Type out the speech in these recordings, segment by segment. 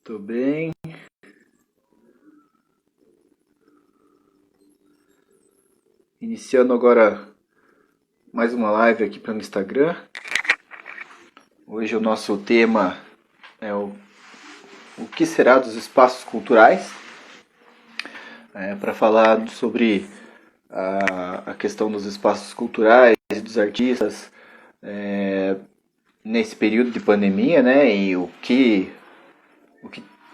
Tô bem. Iniciando agora mais uma live aqui pelo Instagram. Hoje o nosso tema é o que será dos espaços culturais. Para falar sobre a questão dos espaços culturais e dos artistas nesse período de pandemia, né? E o que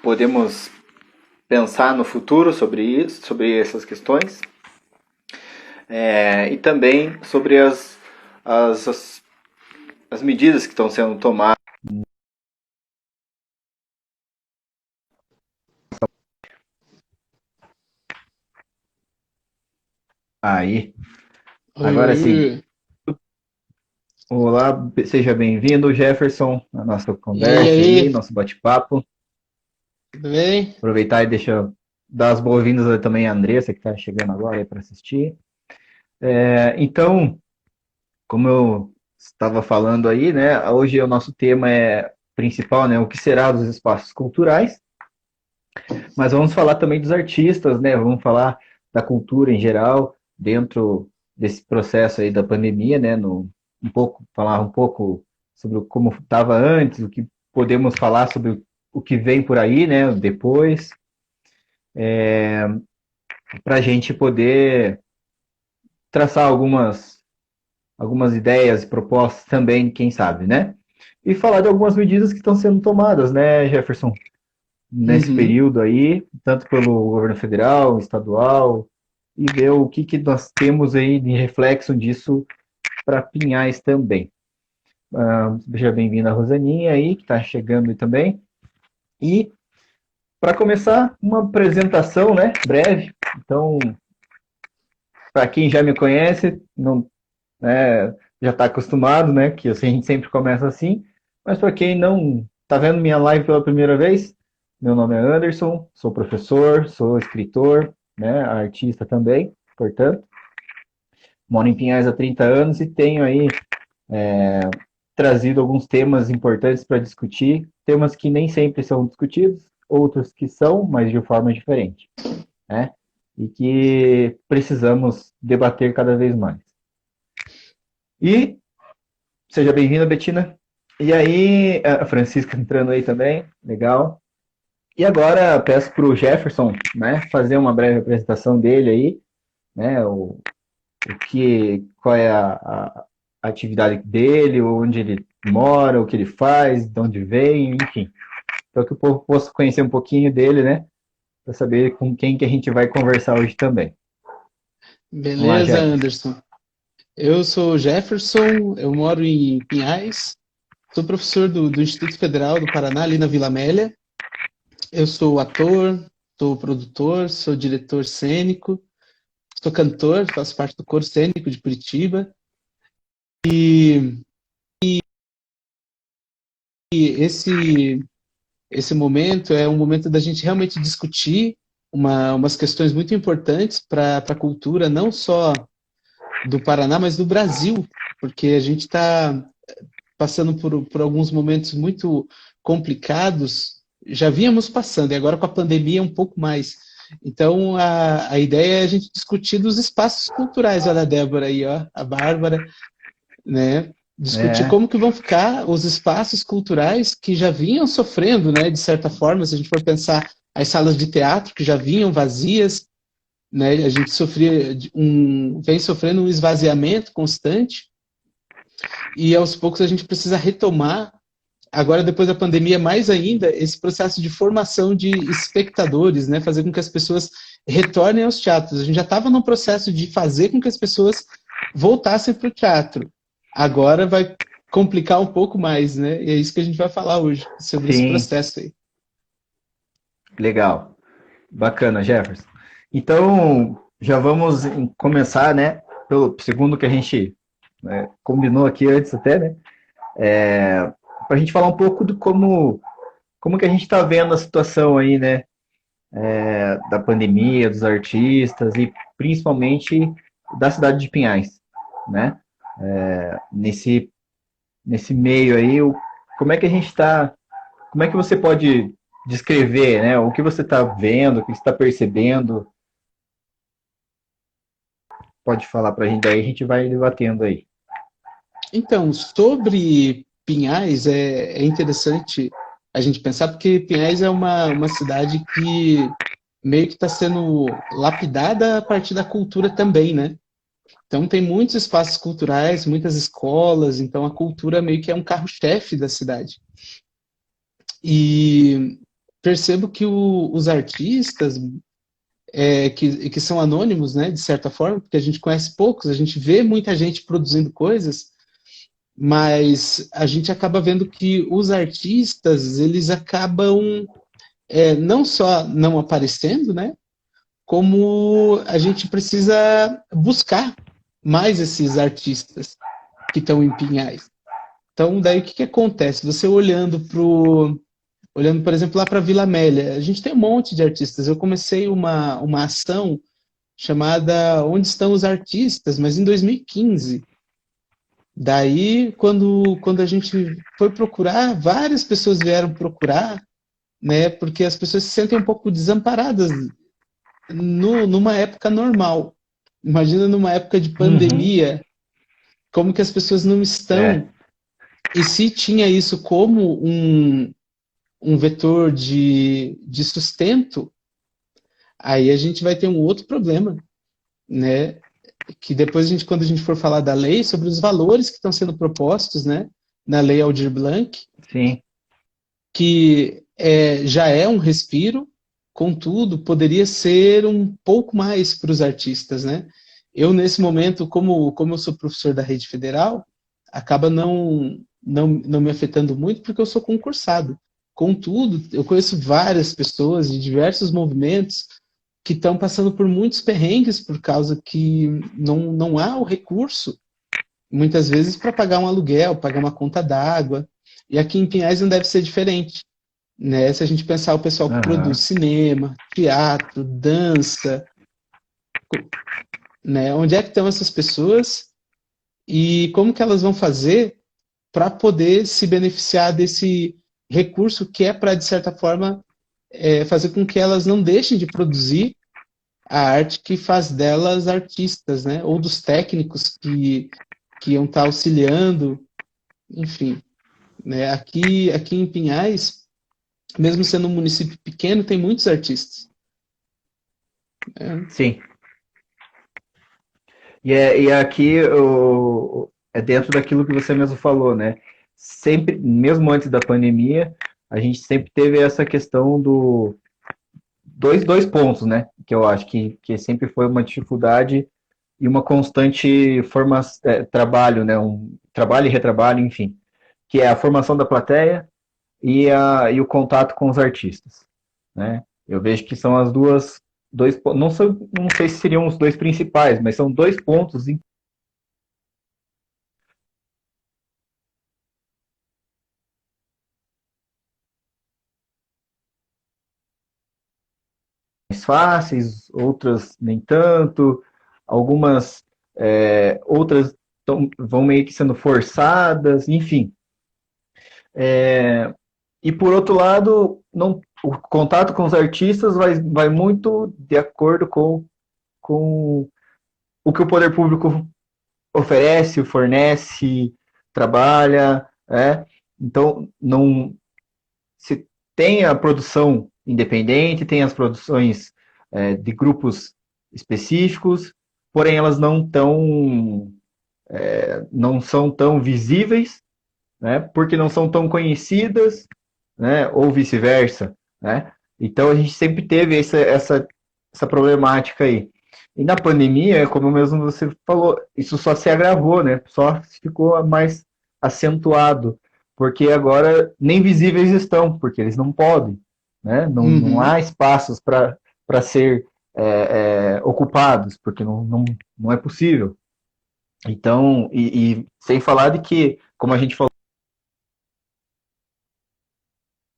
podemos pensar no futuro sobre isso, sobre essas questões. E também sobre as medidas que estão sendo tomadas. Aí, Oi, agora oi, sim. oi. Olá, seja bem-vindo, Jefferson, à nossa E aí, conversa aí, aí, nosso bate-papo. tudo bem? Aproveitar e deixa eu dar as boas-vindas também à Andressa, que está chegando agora aí para assistir. Então, como eu estava falando aí, né, hoje o nosso tema principal, né, o que será dos espaços culturais, mas vamos falar também dos artistas, né, vamos falar da cultura em geral, dentro desse processo aí da pandemia, né, falar um pouco sobre como estava antes, o que podemos falar sobre o que vem por aí, né, depois, para a gente poder traçar algumas ideias e propostas também, quem sabe, né? E falar de algumas medidas que estão sendo tomadas, né, Jefferson, nesse Uhum. período aí, tanto pelo governo federal, estadual, e ver o que nós temos aí de reflexo disso para Pinhais também. Seja bem-vinda a Rosaninha aí, que está chegando aí também. E para começar, uma apresentação, né, breve. Então, para quem já me conhece, não, já está acostumado, né, que assim, a gente sempre começa assim. Mas para quem não está vendo minha live pela primeira vez, meu nome é Anderson, sou professor, sou escritor, né, artista também, portanto. Moro em Pinhais há 30 anos e tenho aí trazido alguns temas importantes para discutir, temas que nem sempre são discutidos, outros que são, mas de forma diferente, né? E que precisamos debater cada vez mais. E seja bem-vinda, Betina. E aí, a Francisca entrando aí também, legal. E agora peço para o Jefferson, né, fazer uma breve apresentação dele aí, né, qual é a atividade dele, onde ele mora, o que ele faz, de onde vem, enfim. Então que o povo possa conhecer um pouquinho dele, né? Para saber com quem que a gente vai conversar hoje também. Vamos lá, Beleza, Jefferson. Anderson. Eu sou o Jefferson, eu moro em Pinhais, sou professor do Instituto Federal do Paraná, ali na Vila Amélia. Eu sou ator, sou produtor, sou diretor cênico, sou cantor, faço parte do coro cênico de Curitiba. E esse momento é um momento da gente realmente discutir umas questões muito importantes para a cultura, não só do Paraná, mas do Brasil, porque a gente está passando por alguns momentos muito complicados, já vínhamos passando, e agora com a pandemia um pouco mais. Então, a ideia é a gente discutir dos espaços culturais, olha a Débora aí, ó, a Bárbara, né? Discutir É, como que vão ficar os espaços culturais que já vinham sofrendo, né, de certa forma, se a gente for pensar as salas de teatro que já vinham vazias, né, a gente vem sofrendo um esvaziamento constante e aos poucos a gente precisa retomar, agora depois da pandemia mais ainda, esse processo de formação de espectadores, né, fazer com que as pessoas retornem aos teatros. A gente já estava no processo de fazer com que as pessoas voltassem para o teatro. Agora vai complicar um pouco mais, né? E é isso que a gente vai falar hoje, sobre esse sim, processo aí. legal. Bacana, Jefferson. Então, já vamos começar, né? Pelo segundo que a gente combinou aqui antes até, né? Para a gente falar um pouco de como que a gente está vendo a situação aí, né? Da pandemia, dos artistas e principalmente da cidade de Pinhais, né? Nesse meio aí, como é que a gente está, como é que você pode descrever, né? O que você está vendo, o que você está percebendo, pode falar para a gente, daí a gente vai debatendo aí. Então, sobre Pinhais, é interessante a gente pensar, porque Pinhais é uma cidade que meio que está sendo lapidada a partir da cultura também, né? Então, tem muitos espaços culturais, muitas escolas, então a cultura meio que é um carro-chefe da cidade. E percebo que os artistas, que são anônimos, né, de certa forma, porque a gente conhece poucos, a gente vê muita gente produzindo coisas, mas a gente acaba vendo que os artistas, eles acabam não só não aparecendo, né, como a gente precisa buscar mais esses artistas que estão em Pinhais. Então, daí o que acontece? Você olhando, por exemplo, lá para Vila Amélia, a gente tem um monte de artistas. Eu comecei uma ação chamada Onde Estão os Artistas, mas em 2015. Daí, quando a gente foi procurar, várias pessoas vieram procurar, né? Porque as pessoas se sentem um pouco desamparadas numa época normal. Imagina numa época de Uhum. pandemia, como que as pessoas não É. estão. E se tinha isso como um vetor de sustento, aí a gente vai ter um outro problema, né? Que depois quando a gente for falar da lei, sobre os valores que estão sendo propostos, né? Na lei Aldir Blanc, Sim. que já é um respiro, contudo, poderia ser um pouco mais para os artistas, né? Eu, nesse momento, como eu sou professor da rede federal, acaba não me afetando muito porque eu sou concursado. Contudo, eu conheço várias pessoas de diversos movimentos que estão passando por muitos perrengues por causa que não há o recurso, muitas vezes, para pagar um aluguel, pagar uma conta d'água. E aqui em Pinhais não deve ser diferente, né? Se a gente pensar o pessoal que produz Aham. cinema, teatro, dança, né? Onde é que estão essas pessoas e como que elas vão fazer para poder se beneficiar desse recurso que é para, de certa forma, fazer com que elas não deixem de produzir a arte que faz delas artistas, né? Ou dos técnicos que iam estar auxiliando, enfim, né? Aqui em Pinhais, mesmo sendo um município pequeno, tem muitos artistas, né? Sim. E aqui é dentro daquilo que você mesmo falou, né? Sempre, mesmo antes da pandemia, a gente sempre teve essa questão do dois pontos, né? Que eu acho que sempre foi uma dificuldade e uma constante trabalho, né? Um trabalho e retrabalho, enfim, que é a formação da plateia e o contato com os artistas, né? Eu vejo que são as não sei se seriam os dois principais, mas são dois pontos mais fáceis, outras nem tanto, algumas outras vão meio que sendo forçadas, enfim. E por outro lado, não, o contato com os artistas vai muito de acordo com o que o poder público oferece, fornece, trabalha, né? Então, não se tem a produção independente, tem as produções de grupos específicos, porém elas não são tão visíveis, né? Porque não são tão conhecidas, né? Ou vice-versa, né? Então a gente sempre teve essa problemática aí. E na pandemia, como mesmo você falou, isso só se agravou, né? Só ficou mais acentuado, porque agora nem visíveis estão, porque eles não podem, né? Não Uhum. há espaços para ser ocupados, porque não é possível. Então, e sem falar de que, como a gente falou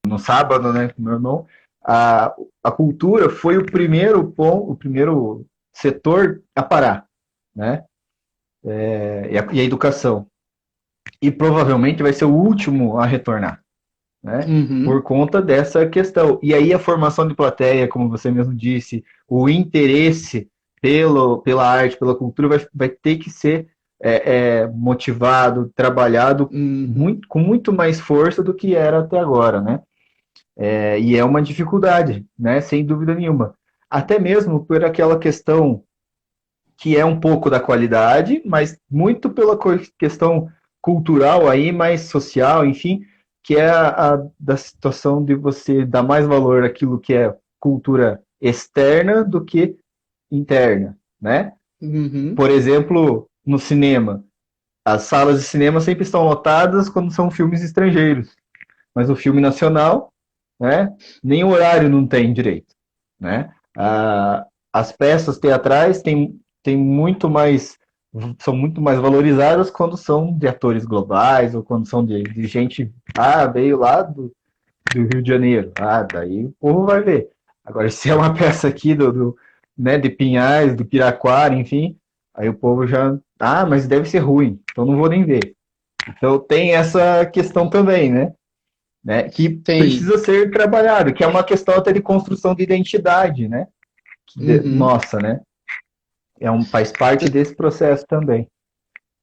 no sábado, né, com meu irmão, a cultura foi o primeiro ponto, o primeiro setor a parar, né? E a educação. E provavelmente vai ser o último a retornar. né? Uhum. Por conta dessa questão. E aí a formação de plateia, como você mesmo disse, o interesse pela arte, pela cultura, vai ter que ser motivado, trabalhado Uhum. com muito mais força do que era até agora, né? E é uma dificuldade, né? Sem dúvida nenhuma. Até mesmo por aquela questão que é um pouco da qualidade, mas muito pela questão cultural aí, mais social, enfim, que é da situação de você dar mais valor àquilo que é cultura externa do que interna, né? Uhum. Por exemplo, no cinema, as salas de cinema sempre estão lotadas quando são filmes estrangeiros, mas o filme nacional, né, nem o horário não tem direito, né? As peças teatrais têm muito mais são muito mais valorizadas quando são de atores globais ou quando são de gente veio lá do Rio de Janeiro, daí o povo vai ver. Agora se é uma peça aqui né, de Pinhais, do Piraquara, enfim, aí o povo já mas deve ser ruim, então não vou nem ver. Então tem essa questão também, né, que Tem. precisa ser trabalhado, que é uma questão até de construção de identidade, né? Uhum. Nossa, né? Faz parte desse processo também.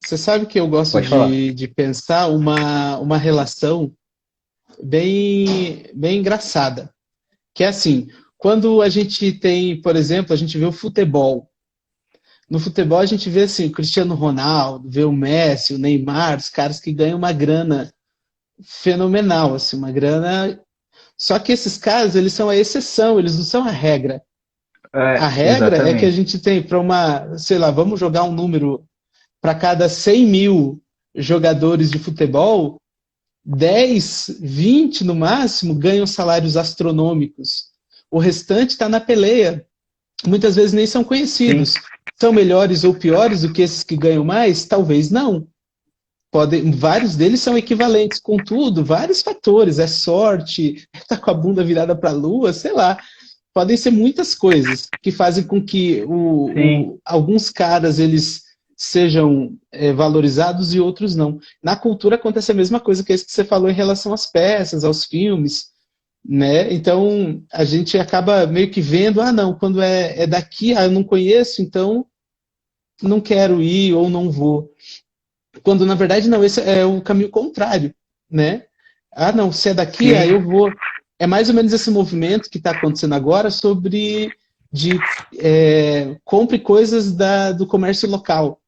Você sabe que eu gosto Pode falar. de pensar uma relação bem engraçada. Que é assim, quando a gente tem, por exemplo, a gente vê o futebol. No futebol a gente vê assim, o Cristiano Ronaldo, vê o Messi, o Neymar, os caras que ganham uma grana fenomenal, assim, uma grana. Só que esses caras, eles são a exceção, eles não são a regra. A regra é que a Exatamente. gente tem para uma, sei lá, vamos jogar um número para cada 100 mil jogadores de futebol, 10, 20 no máximo ganham salários astronômicos. O restante está na peleia. Muitas vezes nem são Sim, conhecidos. São melhores ou piores do que esses que ganham mais? Talvez não. Vários deles são equivalentes, contudo, vários fatores, é sorte, tá com a bunda virada para a lua, sei lá. Podem ser muitas coisas que fazem com que sim, alguns caras eles sejam valorizados e outros não. Na cultura acontece a mesma coisa que isso que você falou em relação às peças, aos filmes, né? Então a gente acaba meio que vendo, não, quando é daqui, eu não conheço, então não quero ir ou não vou. Quando na verdade não, esse é o caminho contrário, né? Não, se é daqui, sim, eu vou. É mais ou menos esse movimento que está acontecendo agora sobre de compre coisas do comércio local,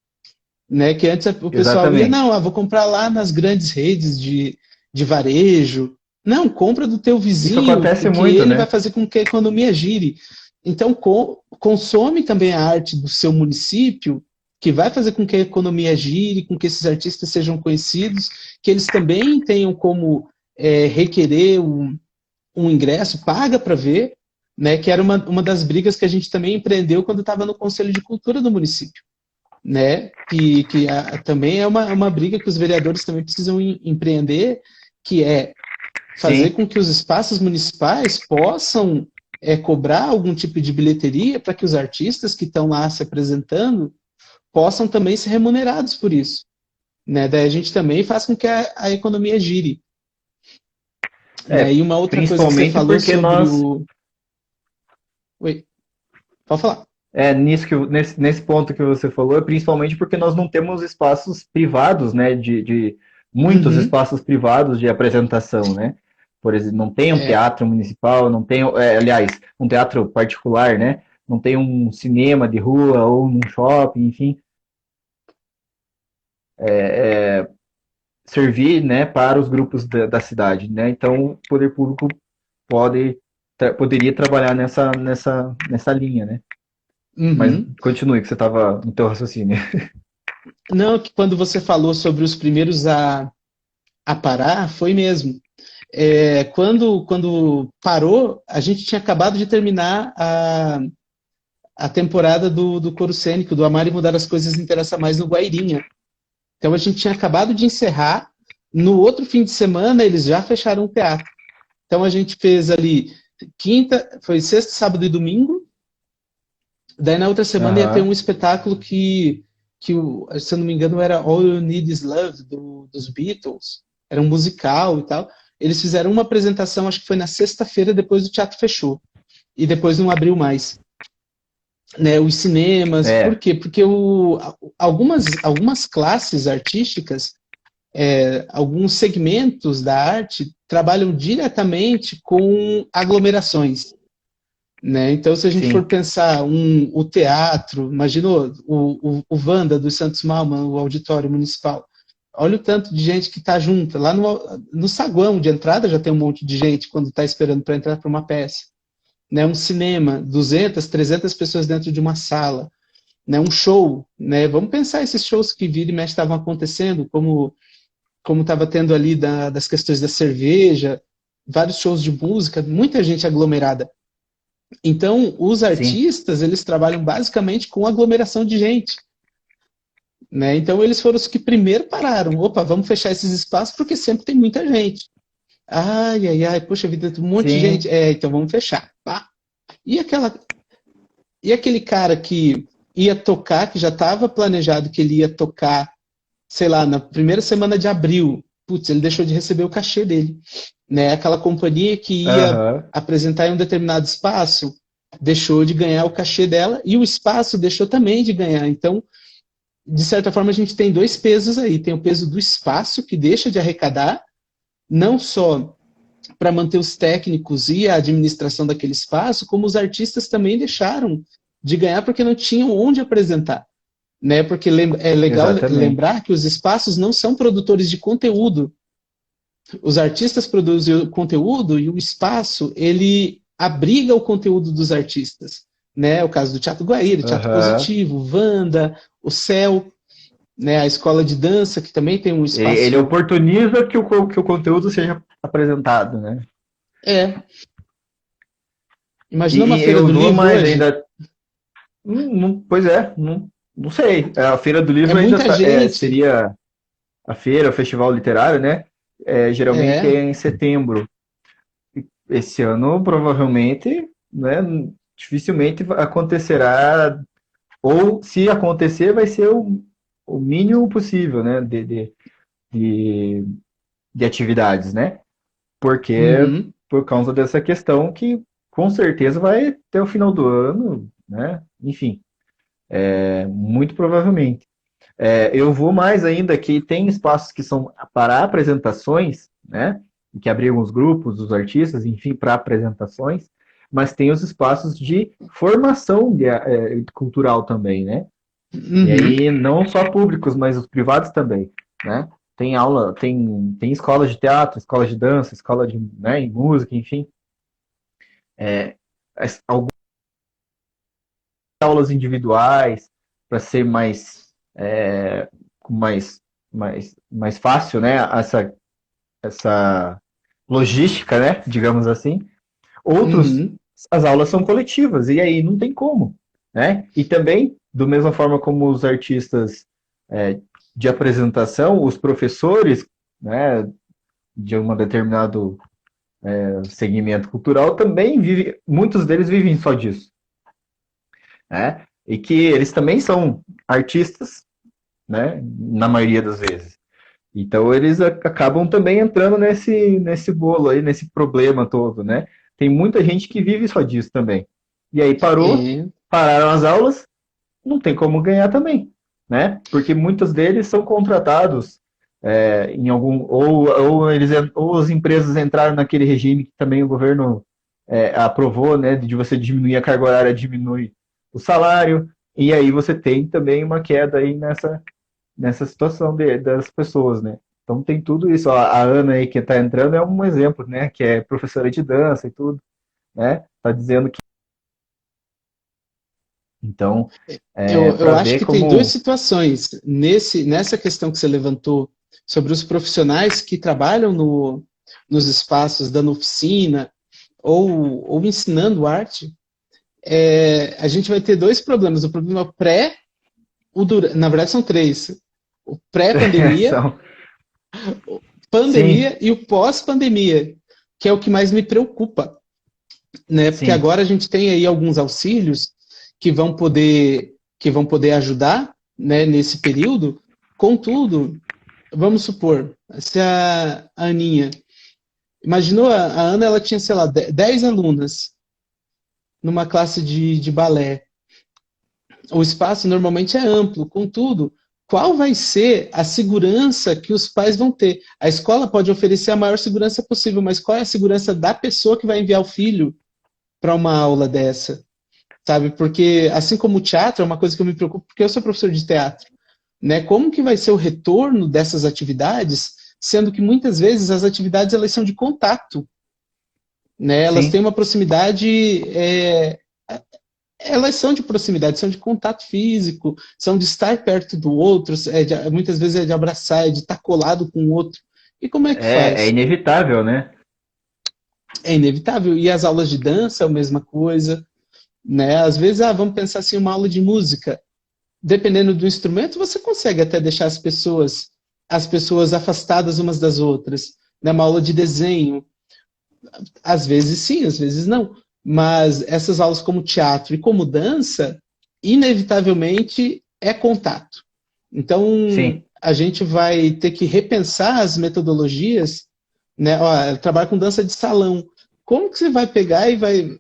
né? Que antes o pessoal ia, exatamente. não, vou comprar lá nas grandes redes de varejo. Não, compra do teu Isso vizinho, acontece porque muito, ele vai né? fazer com que a economia gire. Então, consome também a arte do seu município, que vai fazer com que a economia gire, com que esses artistas sejam conhecidos, que eles também tenham como requerer um ingresso, paga para ver, né? Que era uma das brigas que a gente também empreendeu quando estava no Conselho de Cultura do município, né? Que também é uma briga que os vereadores também precisam empreender, que é fazer Sim, com que os espaços municipais possam cobrar algum tipo de bilheteria para que os artistas que estão lá se apresentando possam também ser remunerados por isso. Né? Daí a gente também faz com que a economia gire. Né? E uma outra coisa que você principalmente falou porque sobre nós o. Oi, pode falar. nesse ponto que você falou, é principalmente porque nós não temos espaços privados, né, de muitos Uhum. espaços privados de apresentação, né? Por exemplo, não tem um É, teatro municipal, não tem, aliás, um teatro particular, né? Não tem um cinema de rua ou um shopping, enfim, servir, né, para os grupos da cidade, né? Então, o poder público poderia trabalhar nessa linha, né? Mas uhum. continue, que você estava no teu raciocínio. Não, que quando você falou sobre os primeiros a parar, foi mesmo. Quando parou, a gente tinha acabado de terminar a temporada do Coro Cênico, do Amar e Mudar as Coisas Interessa Mais no Guairinha. Então a gente tinha acabado de encerrar. No outro fim de semana, eles já fecharam o teatro. Então a gente fez ali quinta, foi sexta, sábado e domingo. Daí na outra semana ia ter um Aham. espetáculo se eu não me engano, era All You Need Is Love, dos Beatles. Era um musical e tal. eles fizeram uma apresentação, acho que foi na sexta-feira, depois o teatro fechou. E depois não abriu mais. Né, os cinemas, por É, quê? Porque algumas classes artísticas, alguns segmentos da arte trabalham diretamente com aglomerações. Né? Então, se a gente for sim, pensar o teatro, imaginou o Wanda dos Santos Malman, o auditório municipal. Olha o tanto de gente que está junta. Lá no saguão de entrada já tem um monte de gente quando está esperando para entrar para uma peça. Né? Um cinema, 200, 300 pessoas dentro de uma sala. Né? Um show. Né? Vamos pensar esses shows que vira e mexe estavam acontecendo, como estava tendo ali das questões da cerveja, vários shows de música, muita gente aglomerada. Então, os sim, artistas, eles trabalham basicamente com aglomeração de gente. Né? Então, eles foram os que primeiro pararam. Opa, vamos fechar esses espaços porque sempre tem muita gente. Ai, ai, ai, poxa vida, tem um monte de gente. sim, Então vamos fechar. Tá? E, e aquele cara que ia tocar, que já estava planejado que ele ia tocar, sei lá, na primeira semana de abril, putz, ele deixou de receber o cachê dele. Né? Aquela companhia que ia aham, apresentar em um determinado espaço deixou de ganhar o cachê dela e o espaço deixou também de ganhar. Então, de certa forma, a gente tem dois pesos aí. Tem o peso do espaço, que deixa de arrecadar, não só para manter os técnicos e a administração daquele espaço, como os artistas também deixaram de ganhar porque não tinham onde apresentar. Né? Porque é legal exatamente. lembrar que os espaços não são produtores de conteúdo. Os artistas produzem o conteúdo e o espaço, ele abriga o conteúdo dos artistas. Né? O caso do Teatro Guaíra, Teatro Aham. Positivo, Wanda, o Céu, né? A escola de dança, que também tem um Ele espaço. oportuniza que o conteúdo seja apresentado, né? É. E, Imagina uma e feira eu do dou livro mais hoje. ainda. Pois é, não sei. A Feira do É Livro ainda muita gente. seria a feira, o festival literário, né? Geralmente É. é em setembro. Esse ano, provavelmente, né, dificilmente acontecerá, ou se acontecer, vai ser o mínimo possível, né, de, de atividades, né? Porque Uhum. por causa dessa questão que com certeza vai até o final do ano, né? Enfim, muito provavelmente. Eu vou mais ainda que tem espaços que são para apresentações, né? Que abrigam os grupos, os artistas, enfim, para apresentações, mas tem os espaços de formação cultural também, né? E Uhum. aí não só públicos, mas os privados também, né? Tem aula, tem escola de teatro, escola de dança, escola de, né, em música, enfim, algumas aulas individuais para ser é, mais, mais fácil, né? Essa logística, né? Digamos assim. Outros, Uhum. as aulas são coletivas e aí não tem como, né? E também, do mesma forma como os artistas é, de apresentação, os professores, né? De um determinado segmento cultural também vivem, muitos deles vivem só disso, né? E que eles também são artistas, né? Na maioria das vezes. Então eles acabam também entrando nesse bolo aí, nesse problema todo, né? Tem muita gente que vive só disso também. E aí É. pararam as aulas, não tem como ganhar também, né? Porque muitos deles são contratados em algum ou as empresas entraram naquele regime que também o governo aprovou, né? De você diminuir a carga horária, diminui o salário, e aí você tem também uma queda aí nessa situação das pessoas, né? Então tem tudo isso. A Ana aí que está entrando é um exemplo, né? Que é professora de dança e tudo, né? Tá dizendo que então Eu para acho ver que tem duas como situações nessa questão que você levantou sobre os profissionais que trabalham nos espaços, dando oficina ou ensinando arte. A gente vai ter dois problemas. O problema na verdade são três. O pré-pandemia, são sim, pandemia e o pós-pandemia, que é o que mais me preocupa, né? Porque sim, agora a gente tem aí alguns auxílios que vão poder ajudar, né, nesse período. Contudo, vamos supor, se a Aninha Imaginou, a Ana, ela tinha, sei lá, 10 alunas numa classe de balé. O espaço normalmente é amplo, contudo, qual vai ser a segurança que os pais vão ter? A escola pode oferecer a maior segurança possível, mas qual é a segurança da pessoa que vai enviar o filho para uma aula dessa? Sabe? Porque, assim como o teatro, é uma coisa que eu me preocupo, porque eu sou professor de teatro, né? Como que vai ser o retorno dessas atividades, sendo que muitas vezes as atividades elas são de contato, né? Elas têm Sim. uma proximidade, elas são de proximidade, são de contato físico, são de estar perto do outro, muitas vezes é de abraçar, é de estar colado com o outro. E como é que É faz? inevitável, né? É inevitável. E as aulas de dança é a mesma coisa, né? Às vezes, vamos pensar assim, uma aula de música. Dependendo do instrumento, você consegue até deixar as pessoas afastadas umas das outras. Né? Uma aula de desenho, às vezes sim, às vezes não. Mas essas aulas como teatro e como dança, inevitavelmente é contato. Então, Sim. a gente vai ter que repensar as metodologias, né? Ó, trabalho com dança de salão. Como que você vai pegar e vai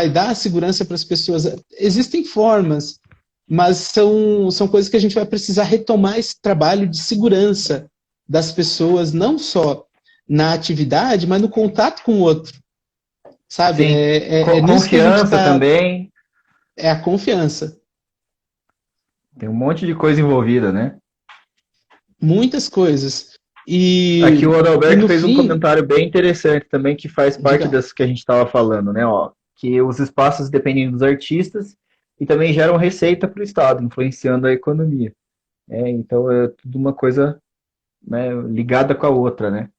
dar a segurança para as pessoas? Existem formas, mas são coisas que a gente vai precisar retomar esse trabalho de segurança das pessoas, não só na atividade, mas no contato com o outro, sabe? Sim. É nisso que a gente Confiança está. também. É a confiança. Tem um monte de coisa envolvida, né? Muitas coisas. Aqui o E Adalberto no fez um fim, comentário bem interessante também, que faz parte diga. das que a gente estava falando, né? Ó, que os espaços dependem dos artistas e também geram receita para o Estado, influenciando a economia. Então é tudo uma coisa, né, ligada com a outra, né?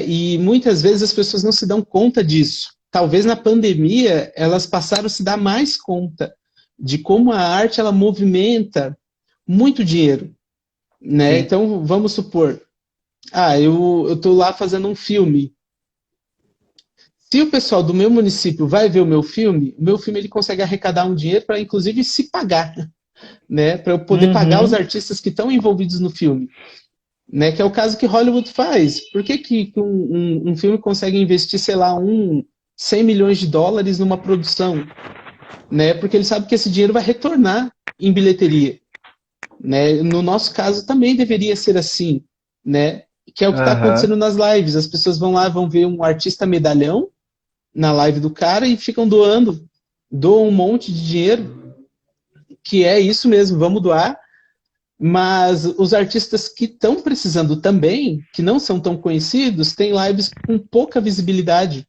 E muitas vezes as pessoas não se dão conta disso. Talvez na pandemia elas passaram a se dar mais conta de como a arte ela movimenta muito dinheiro, né? Sim. Então vamos supor, eu estou lá fazendo um filme. Se o pessoal do meu município vai ver o meu filme ele consegue arrecadar um dinheiro para inclusive se pagar, né? Para eu poder pagar os Uhum. artistas que estão envolvidos no filme. Né, que é o caso que Hollywood faz. Por que um filme consegue investir, sei lá, 100 milhões de dólares numa produção? Né? Porque ele sabe que esse dinheiro vai retornar em bilheteria. Né? No nosso caso também deveria ser assim, né? Que é o que está Aham. acontecendo nas lives. As pessoas vão lá, vão ver um artista medalhão na live do cara e ficam doam um monte de dinheiro, que é isso mesmo, vamos doar. Mas os artistas que estão precisando também, que não são tão conhecidos, têm lives com pouca visibilidade,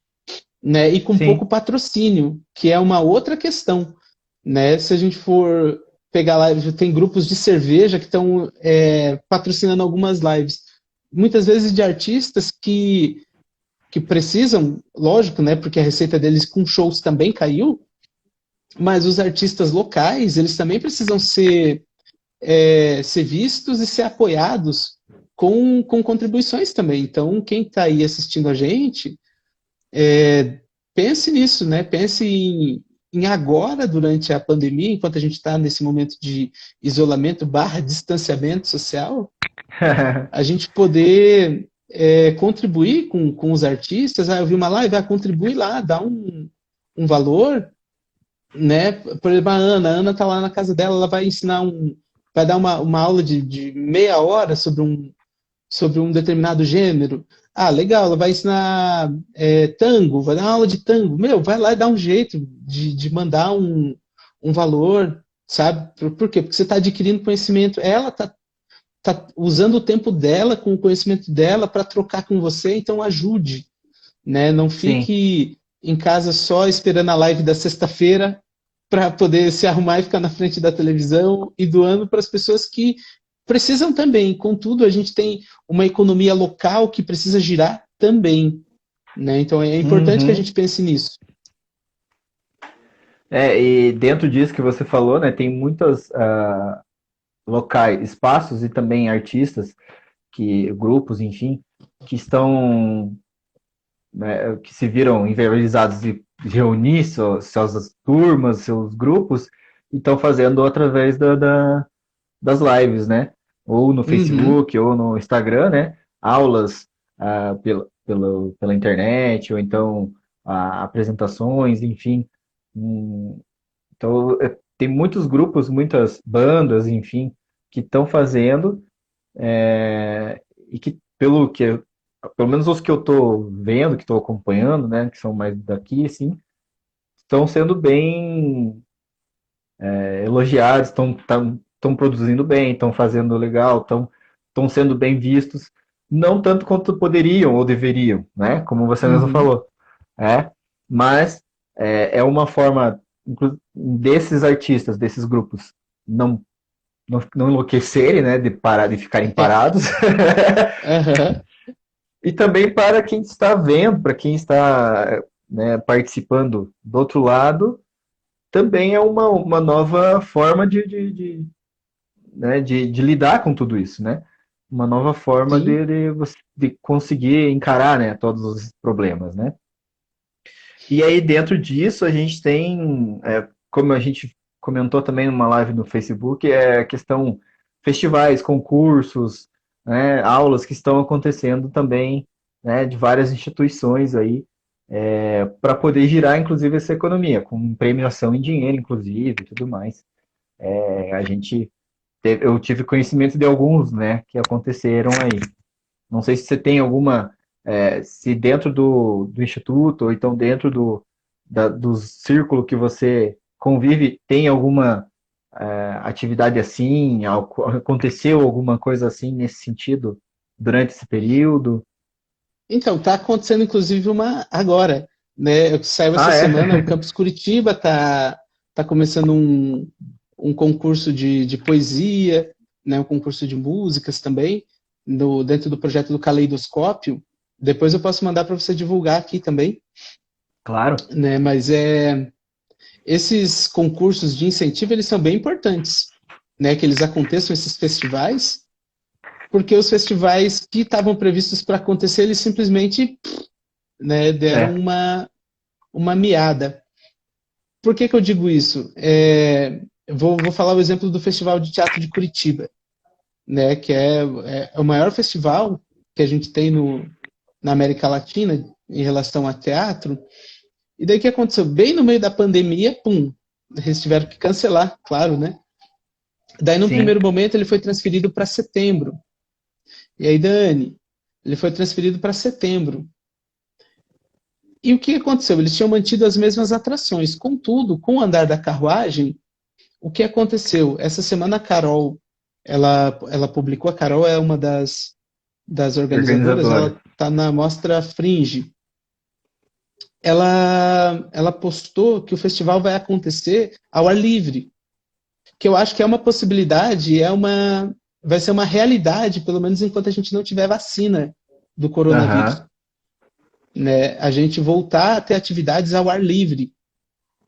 né? E com pouco Sim. patrocínio, que é uma outra questão, né? Se a gente for pegar live, tem grupos de cerveja que estão patrocinando algumas lives, muitas vezes de artistas que precisam, lógico, né? Porque a receita deles com shows também caiu, mas os artistas locais, eles também precisam ser vistos e ser apoiados com contribuições também. Então, quem está aí assistindo a gente, pense nisso, né? Pense em agora, durante a pandemia, enquanto a gente está nesse momento de isolamento barra distanciamento social, a gente poder contribuir com os artistas. Eu vi uma live, contribui lá, dá um valor, né? Por exemplo, a Ana tá lá na casa dela, ela vai dar uma aula de meia hora sobre um determinado gênero. Legal, ela vai ensinar tango, vai dar uma aula de tango. Meu, vai lá e dá um jeito de mandar um valor, sabe? Por quê? Porque você está adquirindo conhecimento. Ela tá usando o tempo dela com o conhecimento dela para trocar com você, então ajude, né? Não Sim. fique em casa só esperando a live da sexta-feira para poder se arrumar e ficar na frente da televisão e doando para as pessoas que precisam também. Contudo, a gente tem uma economia local que precisa girar também, né? Então é importante que a Uhum. gente pense nisso. E dentro disso que você falou, né, tem muitos locais, espaços e também artistas, grupos, enfim, que estão, né, que se viram inviabilizados de reunir suas turmas, seus grupos, e estão fazendo através das lives, né? ou no Uhum. Facebook, ou no Instagram, né? Aulas pela internet, ou então apresentações, enfim. Então, tem muitos grupos, muitas bandas, enfim, que estão fazendo, e que, pelo menos os que eu estou vendo, que estou acompanhando, né, que são mais daqui, assim, estão sendo bem elogiados, estão produzindo bem, estão fazendo legal, estão sendo bem vistos, não tanto quanto poderiam ou deveriam, né? Como você mesmo Uhum. falou, é, mas é uma forma desses artistas, desses grupos, não enlouquecerem, né? De parar, de ficarem parados, Aham. e também para quem está vendo, para quem está, né, participando do outro lado, também é uma nova forma né, de lidar com tudo isso, né? Uma nova forma Sim. de conseguir encarar, né, todos os problemas, né? E aí, dentro disso, a gente tem, como a gente comentou também numa live no Facebook, a questão festivais, concursos, né, aulas que estão acontecendo também, né, de várias instituições aí, para poder girar, inclusive, essa economia, com premiação em dinheiro, inclusive, e tudo mais. A gente eu tive conhecimento de alguns, né, que aconteceram aí. Não sei se você tem alguma, se dentro do instituto ou então dentro do círculo que você convive tem alguma atividade assim, aconteceu alguma coisa assim nesse sentido durante esse período? Então, está acontecendo inclusive uma agora, né? Saiu essa Ah, é? semana, o Campus Curitiba tá começando um concurso de poesia, né? Um concurso de músicas também, dentro do projeto do Caleidoscópio. Depois eu posso mandar para você divulgar aqui também, Claro. né? Mas esses concursos de incentivo, eles são bem importantes, né? Que eles aconteçam, esses festivais, porque os festivais que estavam previstos para acontecer, eles simplesmente, né, deram É. uma miada. Por que eu digo isso? Vou falar o exemplo do Festival de Teatro de Curitiba, né, que é o maior festival que a gente tem na América Latina em relação a teatro. E daí o que aconteceu? Bem no meio da pandemia, pum, eles tiveram que cancelar, claro, né? Daí, no Sim. primeiro momento, ele foi transferido para setembro. E aí, Dani, ele foi transferido para setembro. E o que aconteceu? Eles tinham mantido as mesmas atrações. Contudo, com o andar da carruagem, o que aconteceu? Essa semana a Carol, ela publicou, a Carol é uma das organizadoras, Organizadora. ela está na mostra Fringe. Ela postou que o festival vai acontecer ao ar livre, que eu acho que é uma possibilidade, vai ser uma realidade, pelo menos enquanto a gente não tiver vacina do coronavírus. Aham. Né? A gente voltar a ter atividades ao ar livre,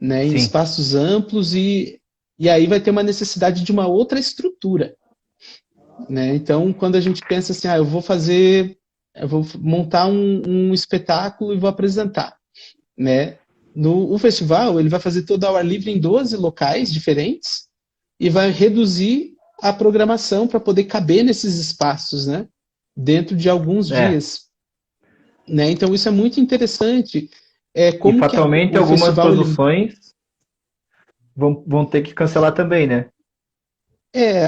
né? Em Sim. espaços amplos e aí vai ter uma necessidade de uma outra estrutura. Né? Então, quando a gente pensa assim, eu vou montar um espetáculo e vou apresentar, né? O festival ele vai fazer todo ao ar livre em 12 locais diferentes e vai reduzir a programação para poder caber nesses espaços, né? Dentro de alguns É. dias, né? Então isso é muito interessante. E Como que fatalmente o algumas festival ele produções vão ter que cancelar também, né?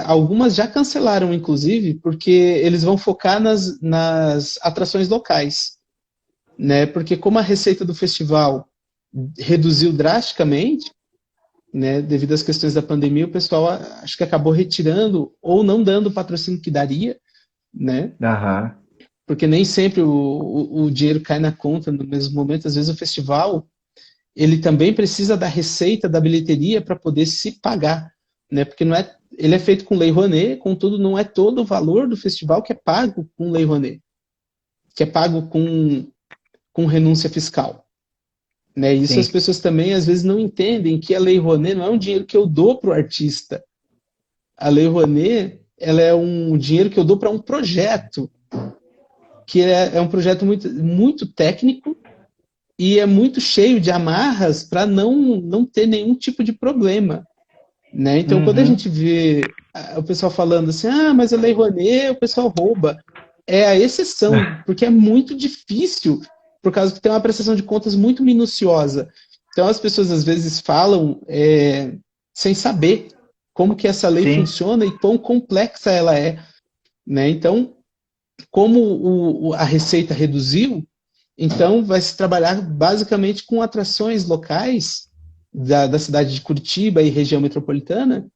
algumas já cancelaram, inclusive, porque eles vão focar nas atrações locais, né? Porque como a receita do festival reduziu drasticamente, né? Devido às questões da pandemia, o pessoal acho que acabou retirando ou não dando o patrocínio que daria, né? Aham. Porque nem sempre o dinheiro cai na conta no mesmo momento. Às vezes o festival ele também precisa da receita da bilheteria para poder se pagar, né? Porque não é, ele é feito com lei Rouanet, contudo não é todo o valor do festival que é pago com lei Rouanet, que é pago com renúncia fiscal. Né? Isso as Sim. pessoas também às vezes não entendem que a lei Rouanet não é um dinheiro que eu dou para o artista. A lei Rouanet ela é um dinheiro que eu dou para um projeto, que é um projeto muito, muito técnico e é muito cheio de amarras para não ter nenhum tipo de problema. Né? Então, quando a Uhum. gente vê o pessoal falando assim, mas a Lei Rouanet, o pessoal rouba. É a exceção, porque é muito difícil, por causa que tem uma prestação de contas muito minuciosa. Então as pessoas às vezes falam sem saber como que essa lei Sim, funciona e quão complexa ela é, né? Então, como a receita reduziu, então vai se trabalhar basicamente com atrações locais da cidade de Curitiba e região metropolitana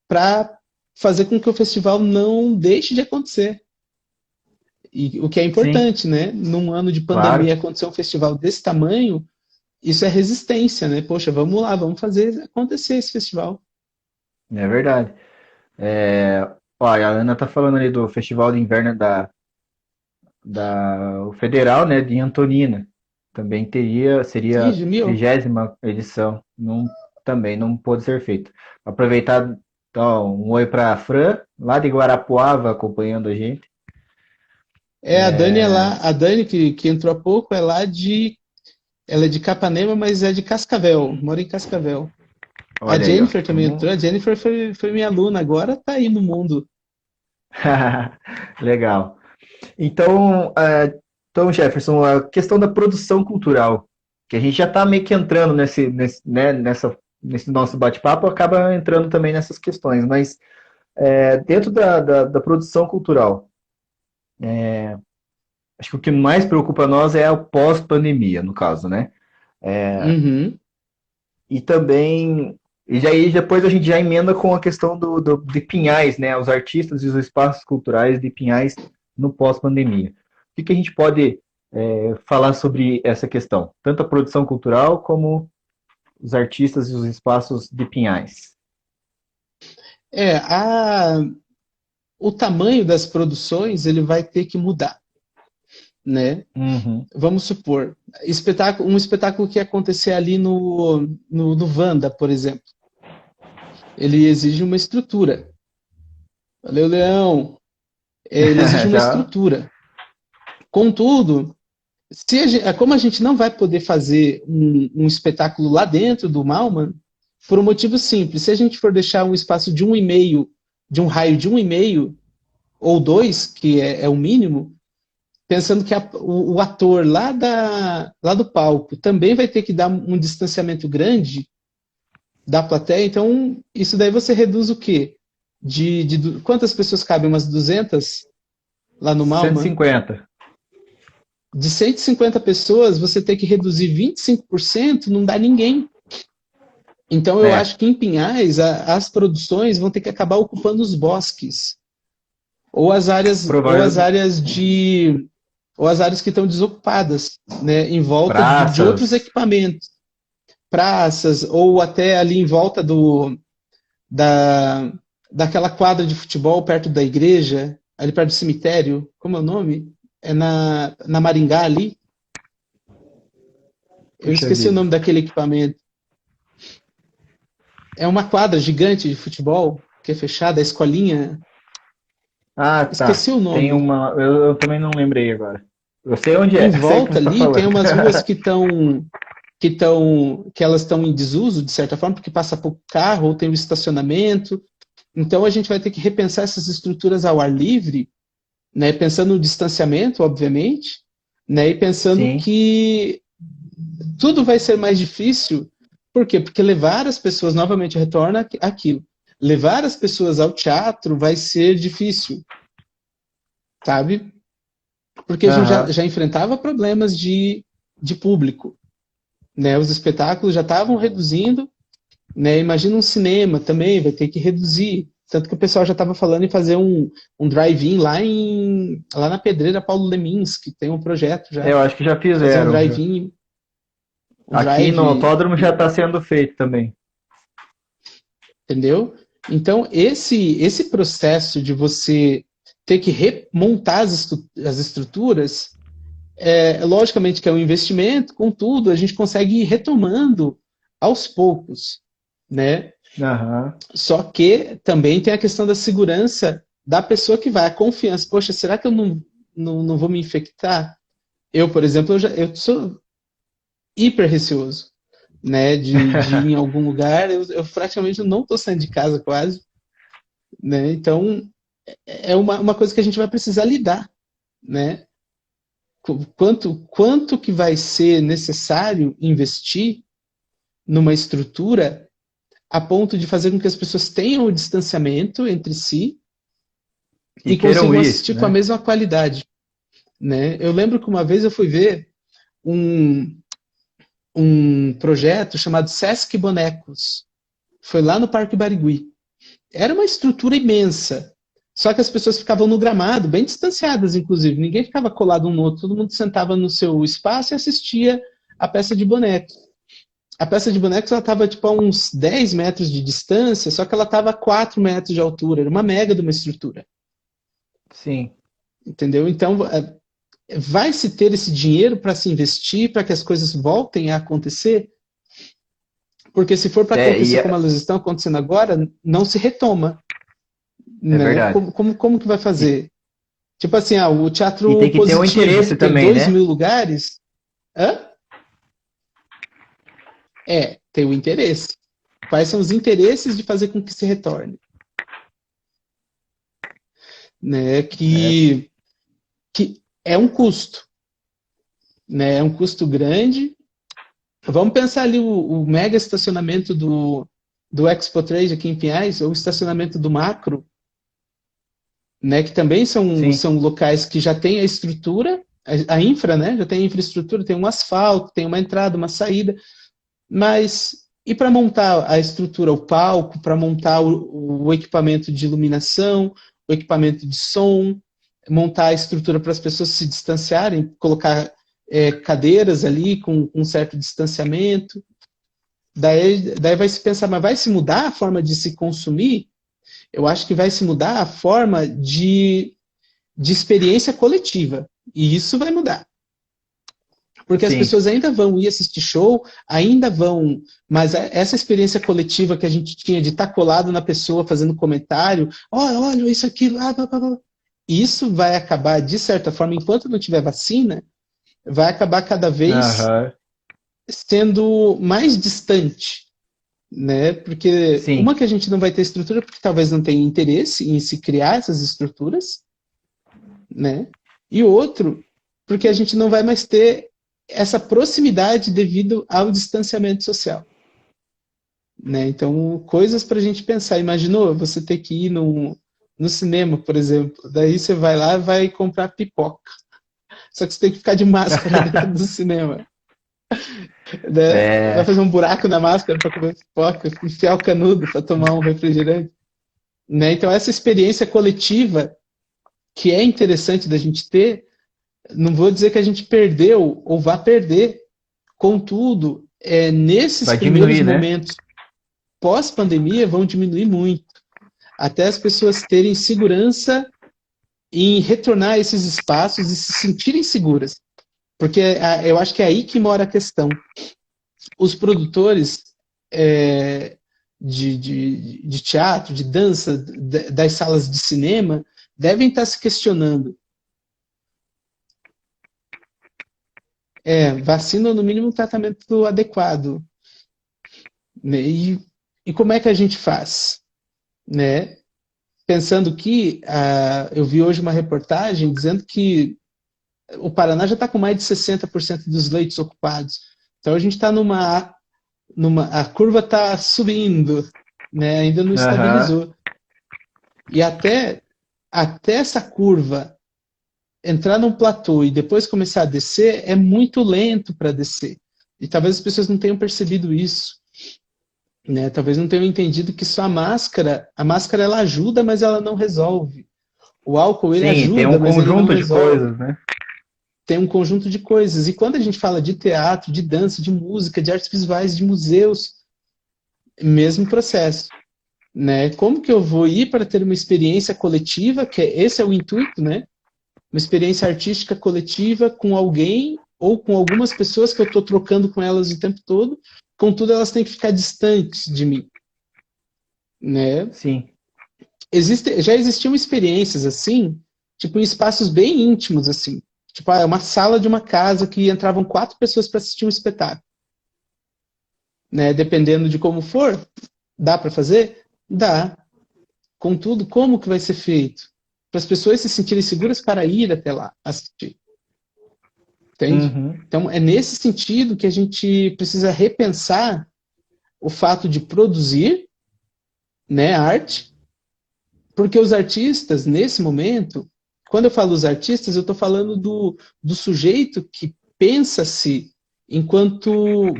para fazer com que o festival não deixe de acontecer. E o que é sim, importante, né? Num ano de claro, pandemia acontecer um festival desse tamanho, isso é resistência, né? Poxa, vamos lá, vamos fazer acontecer esse festival. é verdade. Ó, a Ana tá falando ali do Festival de Inverno da Federal, né, de Antonina. Também seria Ih, a Jamil, 30ª edição. Não, também não pôde ser feito. Aproveitar, então, um oi para a Fran, lá de Guarapuava, acompanhando a gente. a Dani é lá, a Dani que entrou há pouco ela é de Capanema, mas é de Cascavel, mora em Cascavel. A Olha aí, ó. Jennifer também Tamo... entrou, a Jennifer foi minha aluna, agora tá aí no mundo. Legal. Então, então, Jefferson, a questão da produção cultural, que a gente já está meio que entrando nesse nosso bate-papo, acaba entrando também nessas questões, mas dentro da produção cultural, acho que o que mais preocupa nós é o pós-pandemia, no caso, né? Uhum. E também, e aí depois a gente já emenda com a questão de Pinhais, né? Os artistas e os espaços culturais de Pinhais no pós-pandemia. O que a gente pode falar sobre essa questão? Tanto a produção cultural como os artistas e os espaços de Pinhais. É, a, o tamanho das produções ele vai ter que mudar, né? Uhum. Vamos supor, um espetáculo que ia acontecer ali no Wanda, por exemplo. Ele exige uma estrutura. Valeu, Leão. Ele exige uma Já. estrutura. Contudo, como a gente não vai poder fazer um espetáculo lá dentro do Malman, por um motivo simples, se a gente for deixar um espaço de 1,5, de um raio de 1,5 ou 2, que é o mínimo, pensando que o ator lá do palco também vai ter que dar um distanciamento grande da plateia, então isso daí você reduz o quê? Quantas pessoas cabem? Umas 200 lá no Malman? 150. De 150 pessoas, você ter que reduzir 25%, não dá ninguém. Então eu É, acho que em Pinhais as produções vão ter que acabar ocupando os bosques ou as provável. áreas ou as áreas que estão desocupadas, né, em volta de outros Praças. equipamentos, praças ou até ali em volta da daquela quadra de futebol perto da igreja, ali perto do cemitério, como é o nome? É na Maringá ali. Eu Puxa esqueci o vida. nome daquele equipamento. É uma quadra gigante de futebol que é fechada, a escolinha. Ah, tá. Esqueci o Tem nome. uma. Eu também não lembrei agora. Eu sei onde Em é, eu sei o que volta você está ali tem falando. umas ruas que elas estão em desuso de certa forma porque passa pouco carro ou tem um estacionamento. Então a gente vai ter que repensar essas estruturas ao ar livre, né? Pensando no distanciamento, obviamente, né? E pensando Sim. que tudo vai ser mais difícil. Por quê? Porque levar as pessoas novamente retorna aquilo. Levar as pessoas ao teatro vai ser difícil, sabe? Porque a gente Aham. já enfrentava problemas de público, né? Os espetáculos já estavam reduzindo, né? Imagina um cinema também, vai ter que reduzir. Tanto que o pessoal já estava falando em fazer um drive-in lá na Pedreira Paulo Leminski, tem um projeto já, Eu acho que já fazer um fizeram. Já. drive-in, um Aqui no drive, autódromo já está sendo feito também. entendeu? Então, esse processo de você ter que remontar as estruturas, logicamente que é um investimento, contudo, a gente consegue ir retomando aos poucos, né? Aham. Só que também tem a questão da segurança da pessoa que vai, a confiança. Poxa, será que eu não vou me infectar? Eu, por exemplo, eu sou hiper receoso, né? De ir em algum lugar, eu praticamente não estou saindo de casa quase, né? Então, é uma coisa que a gente vai precisar lidar, né? Quanto que vai ser necessário investir numa estrutura a ponto de fazer com que as pessoas tenham o distanciamento entre si E e queiram consigam ir, assistir com a né? mesma qualidade, né? Eu lembro que uma vez eu fui ver um, um projeto chamado Sesc Bonecos. Foi lá no Parque Barigui. Era uma estrutura imensa. Só que as pessoas ficavam no gramado, bem distanciadas, inclusive. Ninguém ficava colado um no outro. Todo mundo sentava no seu espaço e assistia a peça de bonecos. A peça de bonecos ela estava tipo, a uns 10 metros de distância, só que ela estava a 4 metros de altura. Era uma mega de uma estrutura. Sim. Entendeu? Então, vai se ter esse dinheiro para se investir, para que as coisas voltem a acontecer? Porque se for para É, e acontecer como é, elas estão acontecendo agora, não se retoma. é Né? verdade. Como que vai E, fazer? Tipo assim, o e Teatro tem que ter um Positivo, interesse que tem também, 2 né? mil lugares, hã? Tem o interesse. Quais são os interesses de fazer com que se retorne? Né? É, Que é um custo. Né? É um custo grande. Vamos pensar ali o mega estacionamento do Expo Trade aqui em Pinhais, ou o estacionamento do Macro, né? Que também sim. são locais que já têm a estrutura, a infra, né? Já tem a infraestrutura, tem um asfalto, tem uma entrada, uma saída. Mas e para montar a estrutura, o palco, para montar o equipamento de iluminação, o equipamento de som, montar a estrutura para as pessoas se distanciarem, colocar cadeiras ali com um certo distanciamento. Daí vai se pensar, mas vai se mudar a forma de se consumir? Eu acho que vai se mudar a forma de experiência coletiva. E isso vai mudar. Porque as Sim. pessoas ainda vão ir assistir show, ainda vão, mas essa experiência coletiva que a gente tinha de estar colado na pessoa fazendo comentário, olha isso aqui, blá, blá, blá, isso vai acabar, de certa forma, enquanto não tiver vacina, vai acabar cada vez Aham. sendo mais distante, né? Porque Sim. uma que a gente não vai ter estrutura, porque talvez não tenha interesse em se criar essas estruturas, né? E outro, porque a gente não vai mais ter essa proximidade devido ao distanciamento social. Né? Então, coisas para a gente pensar. Imaginou você ter que ir no cinema, por exemplo, daí você vai lá e vai comprar pipoca. Só que você tem que ficar de máscara dentro do cinema. Né? Vai É, fazer um buraco na máscara para comer pipoca, enfiar o canudo para tomar um refrigerante. Né? Então, essa experiência coletiva que é interessante da gente ter, não vou dizer que a gente perdeu ou vai perder. Contudo, nesses vai primeiros diminuir, né? momentos pós-pandemia vão diminuir muito, até as pessoas terem segurança em retornar a esses espaços e se sentirem seguras. Porque eu acho que é aí que mora a questão. Os produtores de teatro, de dança, das salas de cinema, devem estar se questionando. Vacina ou no mínimo um tratamento adequado. Né? E como é que a gente faz? Né? Pensando que eu vi hoje uma reportagem dizendo que o Paraná já está com mais de 60% dos leitos ocupados. Então a gente está a curva está subindo, né? Ainda não Aham. estabilizou. E até essa curva entrar num platô e depois começar a descer é muito lento para descer. E talvez as pessoas não tenham percebido isso. Né? Talvez não tenham entendido que só a máscara ela ajuda, mas ela não resolve. O álcool ele Sim, tem ajuda, um mas ele não conjunto de resolve. coisas, né? Tem um conjunto de coisas. E quando a gente fala de teatro, de dança, de música, de artes visuais, de museus, mesmo processo. Né? Como que eu vou ir para ter uma experiência coletiva, esse é o intuito, né? Uma experiência artística coletiva com alguém ou com algumas pessoas que eu estou trocando com elas o tempo todo, contudo elas têm que ficar distantes de mim. Né? Sim. Já existiam experiências assim, tipo em espaços bem íntimos, assim. Tipo, uma sala de uma casa que entravam 4 pessoas para assistir um espetáculo. Né? Dependendo de como for, dá para fazer? Dá. Contudo, como que vai ser feito? Para as pessoas se sentirem seguras para ir até lá assistir. Entende? Uhum. Então, é nesse sentido que a gente precisa repensar o fato de produzir, né, arte, porque os artistas, nesse momento, quando eu falo os artistas, eu estou falando do sujeito que pensa-se enquanto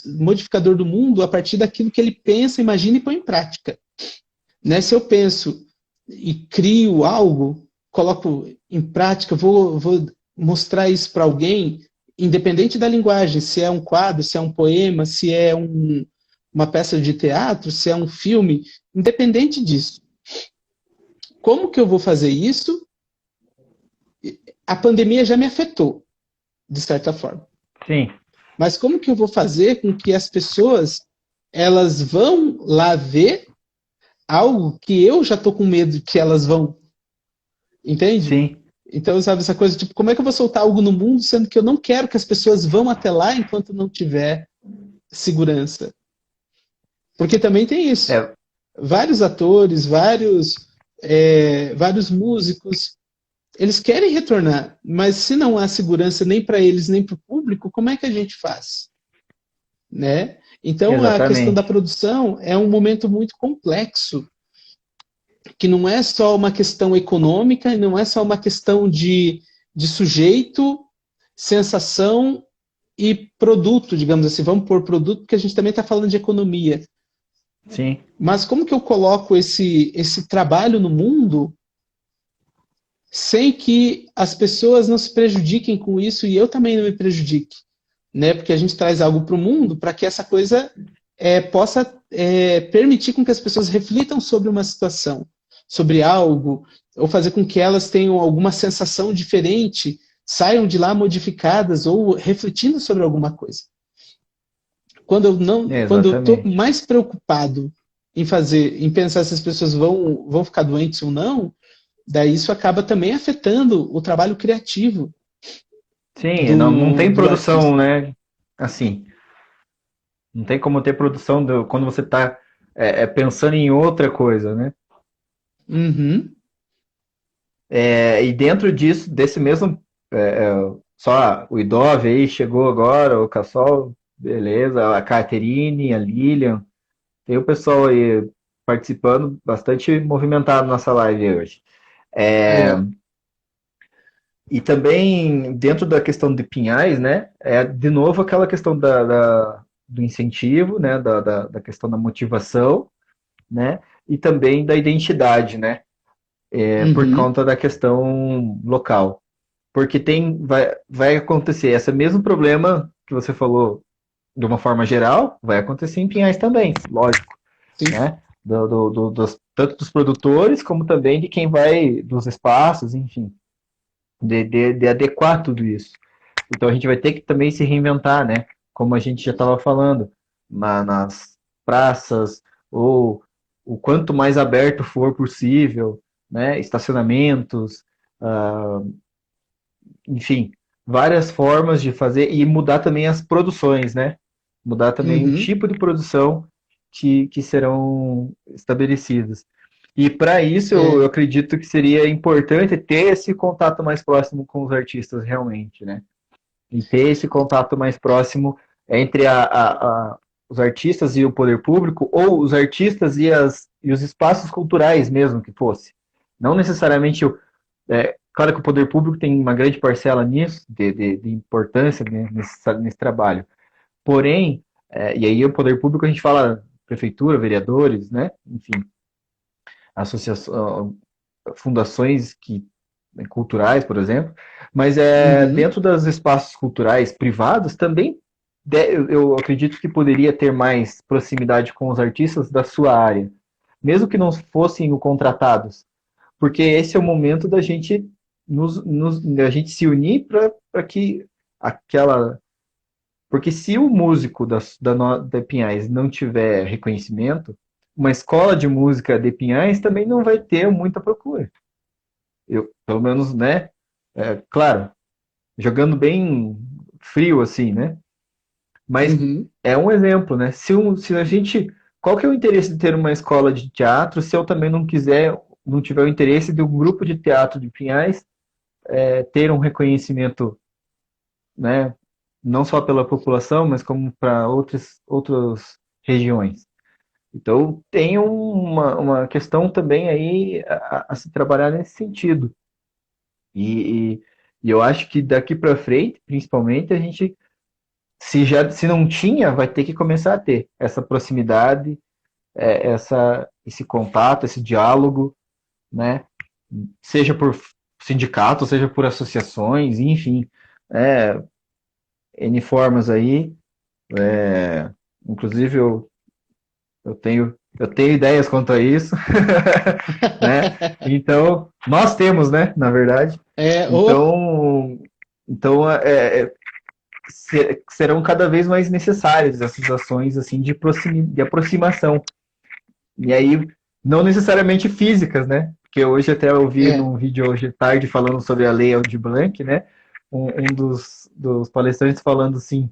modificador do mundo a partir daquilo que ele pensa, imagina e põe em prática. Né? Se eu penso e crio algo, coloco em prática, vou mostrar isso para alguém, independente da linguagem, se é um quadro, se é um poema, se é uma peça de teatro, se é um filme, independente disso. Como que eu vou fazer isso? A pandemia já me afetou, de certa forma. Sim, Mas como que eu vou fazer com que as pessoas elas vão lá ver algo que eu já estou com medo que elas vão, entende? sim, Então, sabe, essa coisa, tipo, como é que eu vou soltar algo no mundo sendo que eu não quero que as pessoas vão até lá enquanto não tiver segurança? Porque também tem isso. é, Vários atores, vários músicos, eles querem retornar, mas se não há segurança nem para eles nem para o público, como é que a gente faz? Né? Então, a questão da exatamente. produção é um momento muito complexo, que não é só uma questão econômica, não é só uma questão de sujeito, sensação e produto, digamos assim. Vamos por produto, porque a gente também está falando de economia. Sim, Mas como que eu coloco esse trabalho no mundo sem que as pessoas não se prejudiquem com isso e eu também não me prejudique? Né? Porque a gente traz algo para o mundo para que essa coisa possa permitir com que as pessoas reflitam sobre uma situação, sobre algo, ou fazer com que elas tenham alguma sensação diferente, saiam de lá modificadas ou refletindo sobre alguma coisa. Quando eu estou exatamente. mais preocupado em pensar se as pessoas vão ficar doentes ou não, daí isso acaba também afetando o trabalho criativo Sim, não tem do produção, artista. né? Assim, não tem como ter produção quando você está pensando em outra coisa, né? Uhum, E dentro disso, desse mesmo, só o Idove aí chegou agora, o Cassol, beleza, a Caterine, a Lilian, tem o pessoal aí participando, bastante movimentado nossa live hoje. É, é, e também, dentro da questão de Pinhais, né, de novo aquela questão do incentivo, né, da questão da motivação, né, e também da identidade, né, por uhum, conta da questão local. Porque vai acontecer esse mesmo problema que você falou de uma forma geral, vai acontecer em Pinhais também, lógico, sim, né, tanto dos produtores como também de quem vai, dos espaços, enfim, de adequar tudo isso. Então a gente vai ter que também se reinventar, né? Como a gente já estava falando, nas praças, ou o quanto mais aberto for possível, né? Estacionamentos, ah, enfim, várias formas de fazer e mudar também as produções, né? Mudar também o uhum, tipo de produção que serão estabelecidas. E para isso eu é, acredito que seria importante ter esse contato mais próximo com os artistas realmente, né? E ter esse contato mais próximo entre os artistas e o poder público, ou os artistas e os espaços culturais mesmo que fosse. Não necessariamente claro que o poder público tem uma grande parcela nisso, de importância, né, nesse trabalho. Porém, e aí o poder público a gente fala prefeitura, vereadores, né? Enfim, associação, fundações culturais, por exemplo, mas uhum, dentro dos espaços culturais privados também eu acredito que poderia ter mais proximidade com os artistas da sua área, mesmo que não fossem o contratados, porque esse é o momento da gente da gente se unir para que aquela. Porque se o músico da Pinhais não tiver reconhecimento, uma escola de música de Pinhais também não vai ter muita procura. Pelo menos, né? Claro, jogando bem frio assim, né? Mas uhum, é um exemplo, né? Se a gente qual que é o interesse de ter uma escola de teatro se eu também não tiver o interesse do grupo de teatro de Pinhais ter um reconhecimento, né, não só pela população, mas como para outras regiões. Então, tem uma questão também aí a se trabalhar nesse sentido. E, e, e eu acho que daqui para frente, principalmente, a gente, se não tinha, vai ter que começar a ter essa proximidade, esse contato, esse diálogo, né? Seja por sindicatos, seja por associações, enfim, é, N formas aí. Inclusive, eu tenho ideias quanto a isso, né? Então, nós temos, né, na verdade. É, ô, Então, serão cada vez mais necessárias essas ações assim de aproximação. E aí, não necessariamente físicas, né? Porque hoje até eu vi é, num vídeo hoje tarde falando sobre a Lei Aldir Blanc, né? Um dos palestrantes falando assim,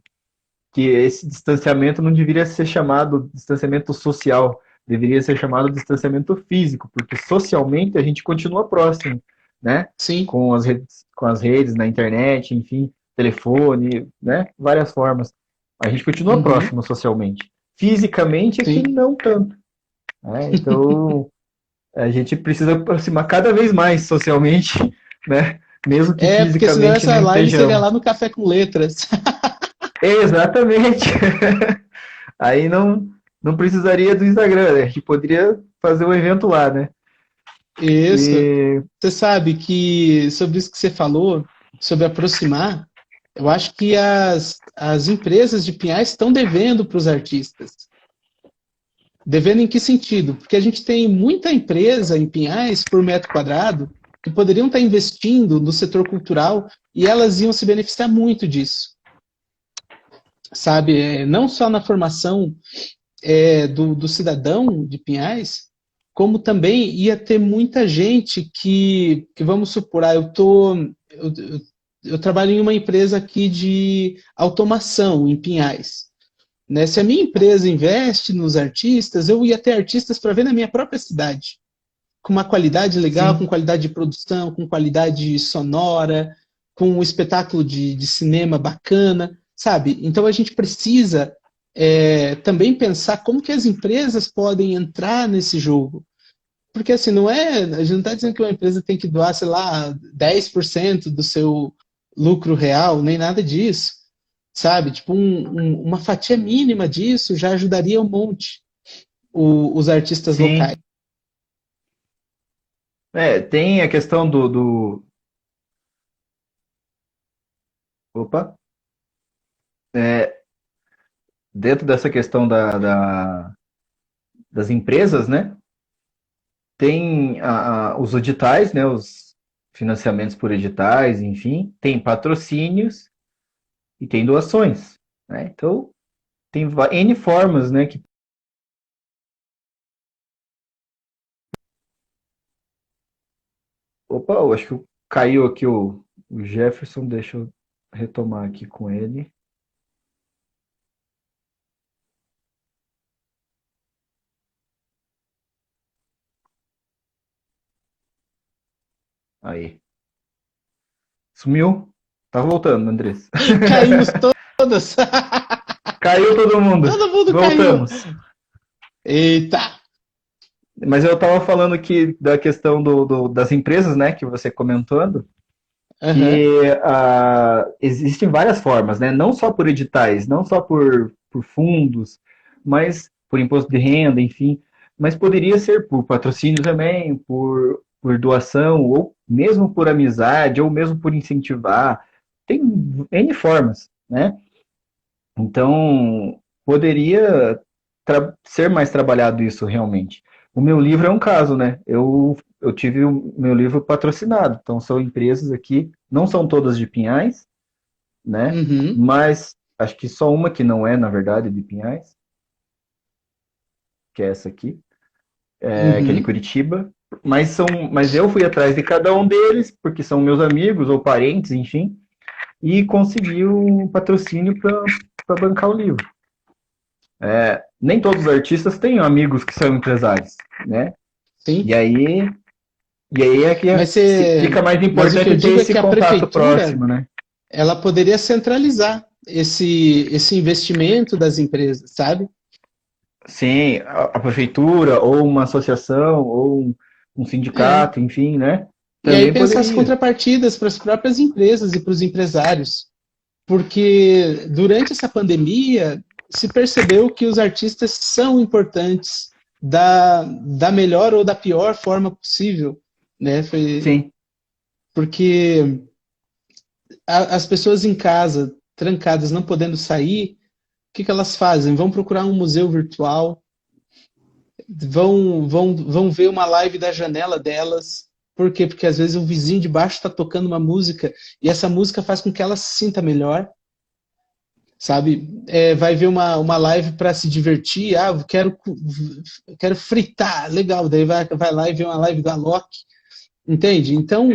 que esse distanciamento não deveria ser chamado distanciamento social, deveria ser chamado distanciamento físico, porque socialmente a gente continua próximo, né? sim. Com as redes na internet, enfim, telefone, né? Várias formas. A gente continua Uhum, próximo socialmente. Fisicamente é que sim. não tanto, né? Então, a gente precisa aproximar cada vez mais socialmente, né? Mesmo que É, porque senão fisicamente essa não live seria estejamos. lá no Café com Letras. Exatamente. Aí não precisaria do Instagram, né? A gente poderia fazer um evento lá, né? Isso. E Você sabe que sobre isso que você falou, sobre aproximar, eu acho que as empresas de Pinhais estão devendo para os artistas. Devendo em que sentido? Porque a gente tem muita empresa em Pinhais por metro quadrado que poderiam estar investindo no setor cultural e elas iam se beneficiar muito disso. Sabe? Não só na formação do cidadão de Pinhais, como também ia ter muita gente que vamos supor, eu trabalho em uma empresa aqui de automação em Pinhais. Né? Se a minha empresa investe nos artistas, eu ia ter artistas para ver na minha própria cidade, com uma qualidade legal, com sim, qualidade de produção, com qualidade sonora, com um espetáculo de cinema bacana, sabe? Então a gente precisa também pensar como que as empresas podem entrar nesse jogo. Porque assim, a gente não está dizendo que uma empresa tem que doar, sei lá, 10% do seu lucro real, nem nada disso. Sabe? Tipo, uma fatia mínima disso já ajudaria um monte os artistas locais. sim. Tem a questão opa, dentro dessa questão das empresas, né? Tem os editais, né? Os financiamentos por editais, enfim, tem patrocínios e tem doações, né? Então, tem N formas, né? Opa, eu acho que caiu aqui o Jefferson, deixa eu retomar aqui com ele. Aí. Sumiu? Tá voltando, Andrés. E caímos todas. Caiu todo mundo. Todo mundo caiu. Voltamos. Eita. Mas eu estava falando aqui da questão das empresas, né, que você comentando, Uhum. que existem várias formas, né, não só por editais, não só por fundos, mas por imposto de renda, enfim, mas poderia ser por patrocínio também, por doação, ou mesmo por amizade, ou mesmo por incentivar. Tem N formas, né? Então, poderia ser mais trabalhado isso realmente. O meu livro é um caso, né? Eu tive o meu livro patrocinado. Então, são empresas aqui, não são todas de Pinhais, né? Uhum. Mas acho que só uma que não é, na verdade, de Pinhais, que é essa aqui, que é de Uhum. Curitiba. Mas eu fui atrás de cada um deles, porque são meus amigos ou parentes, enfim, e consegui o patrocínio para bancar o livro. nem todos os artistas têm amigos que são empresários, né? Sim. E aí é que fica mais Mas o que eu importante ter digo é esse que a contato prefeitura, próximo, né? ela poderia centralizar esse investimento das empresas, sabe? Sim, a prefeitura, ou uma associação, ou um É. sindicato, enfim, né? E aí Também pensar as poderia. contrapartidas para as próprias empresas e para os empresários. Porque durante essa pandemia se percebeu que os artistas são importantes da melhor ou da pior forma possível, né? Sim, Porque as pessoas em casa, trancadas, não podendo sair, o que elas fazem? Vão procurar um museu virtual, vão ver uma live da janela delas. Por quê? Porque às vezes o vizinho de baixo está tocando uma música e essa música faz com que ela se sinta melhor, sabe? Vai ver uma live para se divertir, quero fritar, legal, daí vai lá e vê uma live da Alok, entende? Então,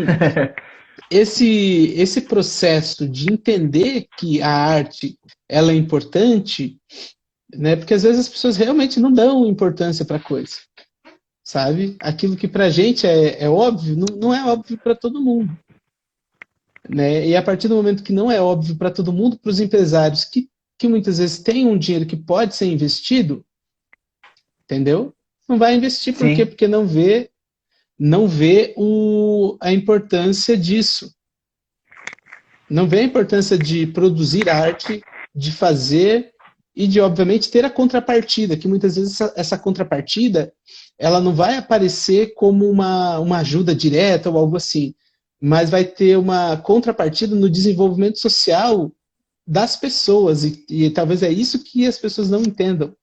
esse processo de entender que a arte ela é importante, né? Porque às vezes as pessoas realmente não dão importância para coisa, sabe? Aquilo que para a gente é óbvio, não é óbvio para todo mundo, né? E a partir do momento que não é óbvio para todo mundo, para os empresários que muitas vezes têm um dinheiro que pode ser investido, entendeu? Não vai investir por quê? sim, Porque não vê a importância disso. Não vê a importância de produzir arte, de fazer e de, obviamente, ter a contrapartida, que muitas vezes essa contrapartida ela não vai aparecer como uma ajuda direta ou algo assim, mas vai ter uma contrapartida no desenvolvimento social das pessoas, e talvez é isso que as pessoas não entendam,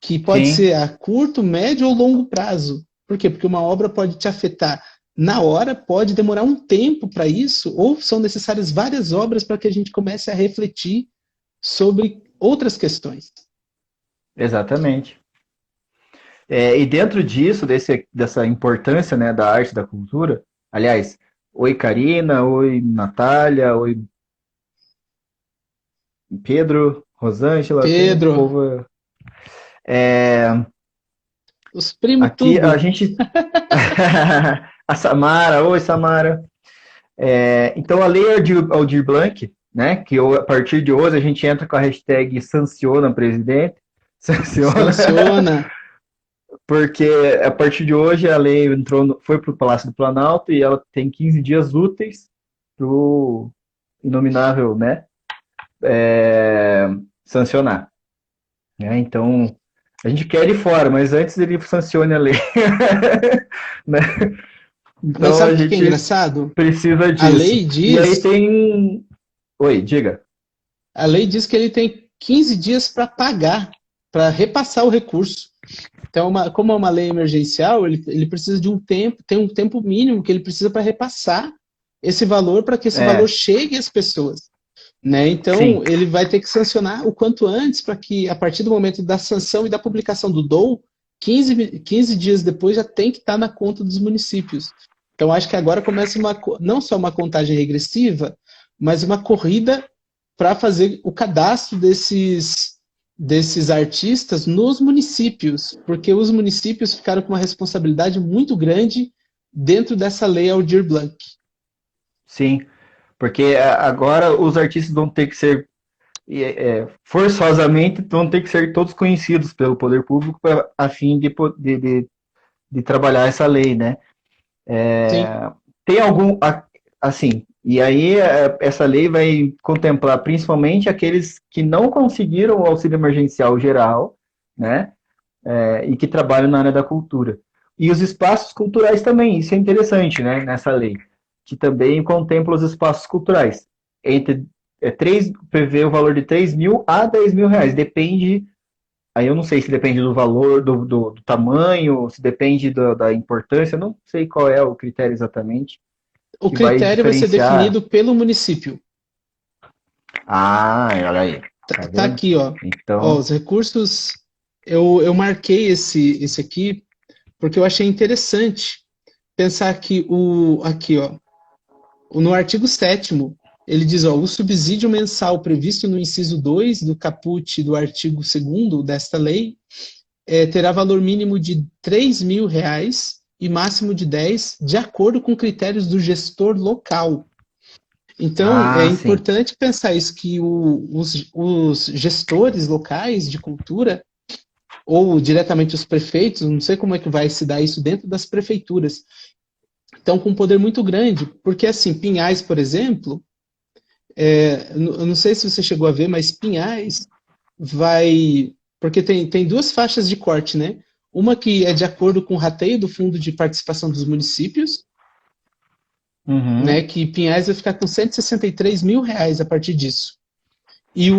que pode sim. ser a curto, médio ou longo prazo. Por quê? Porque uma obra pode te afetar na hora, pode demorar um tempo para isso, ou são necessárias várias obras para que a gente comece a refletir sobre outras questões. Exatamente. E dentro disso, dessa importância, né, da arte e da cultura, aliás, oi Karina, oi Natália, oi Pedro, Rosângela, tem um Pedro, povo. É, os primos aqui a tudo. gente. A Samara, oi Samara. Então a Lei Aldir Blanc, né, que a partir de hoje a gente entra com a hashtag Sanciona Presidente, sanciona, Sanciona. porque a partir de hoje a lei foi para o Palácio do Planalto e ela tem 15 dias úteis para o inominável, né, sancionar. Né? Então, a gente quer ele fora, mas antes ele sancione a lei. Né? Mas Então sabe a o que é gente engraçado? precisa A disso. lei E aí diz, tem. Oi, diga. a lei diz que ele tem 15 dias para pagar, para repassar o recurso. Então, como é uma lei emergencial, ele precisa de um tempo, tem um tempo mínimo que ele precisa para repassar esse valor para que esse valor É, chegue às pessoas. Né? Então, sim, ele vai ter que sancionar o quanto antes para que, a partir do momento da sanção e da publicação do DOU, 15 dias depois já tem que estar na conta dos municípios. Então, acho que agora começa não só uma contagem regressiva, mas uma corrida para fazer o cadastro desses artistas nos municípios, porque os municípios ficaram com uma responsabilidade muito grande dentro dessa lei Aldir Blanc. sim. Porque agora os artistas vão ter que ser, forçosamente, vão ter que ser todos conhecidos pelo poder público a fim de trabalhar essa lei, né? Sim, Tem algum, assim, e aí essa lei vai contemplar principalmente aqueles que não conseguiram o auxílio emergencial geral, né? E que trabalham na área da cultura. E os espaços culturais também, isso é interessante, né, nessa lei, que também contempla os espaços culturais. Prevê o valor de 3 mil a 10 mil reais, depende, aí eu não sei se depende do valor, do tamanho, se depende da importância, não sei qual é o critério exatamente, o que vai critério vai ser diferenciar. definido pelo município. Ah, olha aí, tá Tá vendo? aqui, ó. Ó, Então, os recursos. Eu marquei esse aqui porque eu achei interessante pensar que aqui, ó, no artigo 7º ele diz, ó, o subsídio mensal previsto no inciso 2 do caput do artigo 2º desta lei terá valor mínimo de R$ 3.000 e máximo de 10, de acordo com critérios do gestor local. Então, é Ah, sim. importante pensar isso, que os gestores locais de cultura, ou diretamente os prefeitos, não sei como é que vai se dar isso dentro das prefeituras, estão com um poder muito grande, porque assim, Pinhais, por exemplo, eu não sei se você chegou a ver, mas Pinhais vai. Porque tem duas faixas de corte, né? Uma que é de acordo com o rateio do Fundo de Participação dos Municípios, né? Uhum. Que Pinhais vai ficar com R$ 163.000 a partir disso. E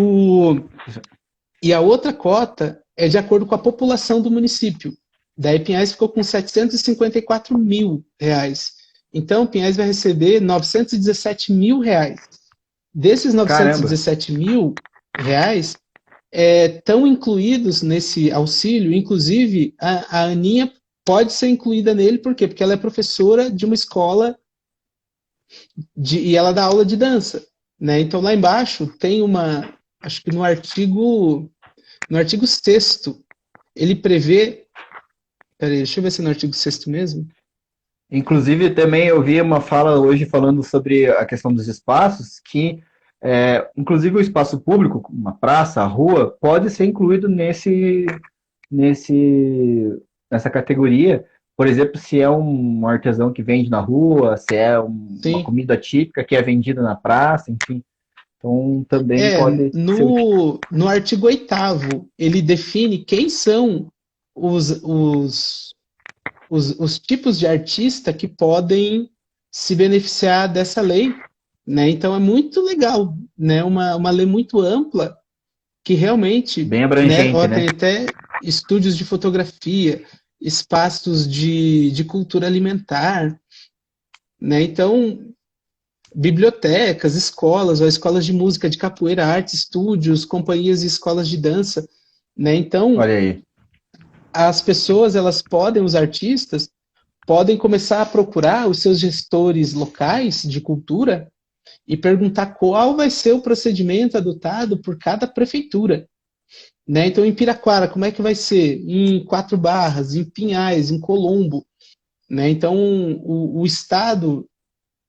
a outra cota é de acordo com a população do município. Daí Pinhais ficou com R$ 754.000. Então, Pinhais vai receber R$ 917.000. Desses novecentos e Caramba. dezessete mil reais, estão incluídos nesse auxílio, inclusive a Aninha pode ser incluída nele, por quê? Porque ela é professora de uma escola e ela dá aula de dança, né? Então lá embaixo tem acho que no artigo 6º, ele prevê, peraí, deixa eu ver se é no artigo 6º mesmo. Inclusive, também eu vi uma fala hoje falando sobre a questão dos espaços, que, inclusive, o espaço público, uma praça, a rua, pode ser incluído nesse, nessa categoria. Por exemplo, se é um artesão que vende na rua, se é uma Sim, comida típica que é vendida na praça, enfim. Então, também é, pode ser no artigo 8º, ele define quem são os, os, os tipos de artista que podem se beneficiar dessa lei, né? Então é muito legal, né? Uma lei muito ampla que realmente, bem né? abrangente, Ó, né? tem até estúdios de fotografia, espaços de cultura alimentar, né? Então, bibliotecas, escolas, ó, escolas de música, de capoeira, arte, estúdios, companhias e escolas de dança, né? Então, Olha aí. as pessoas, elas podem, os artistas, podem começar a procurar os seus gestores locais de cultura e perguntar qual vai ser o procedimento adotado por cada prefeitura. Né? Então, em Piraquara, como é que vai ser? Em Quatro Barras, em Pinhais, em Colombo. Né? Então, o Estado,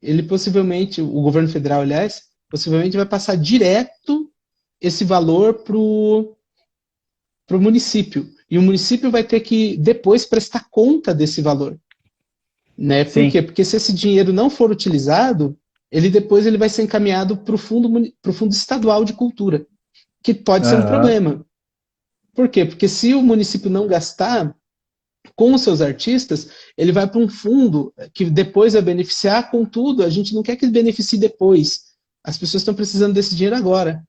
ele possivelmente, o governo federal, aliás, possivelmente vai passar direto esse valor para o município. E o município vai ter que depois prestar conta desse valor. Né? Por quê? Sim. Porque se esse dinheiro não for utilizado, ele vai ser encaminhado para o fundo estadual de cultura, que pode ser um Aham. problema. Por quê? Porque se o município não gastar com os seus artistas, ele vai para um fundo que depois vai beneficiar, contudo, a gente não quer que beneficie depois. As pessoas estão precisando desse dinheiro agora.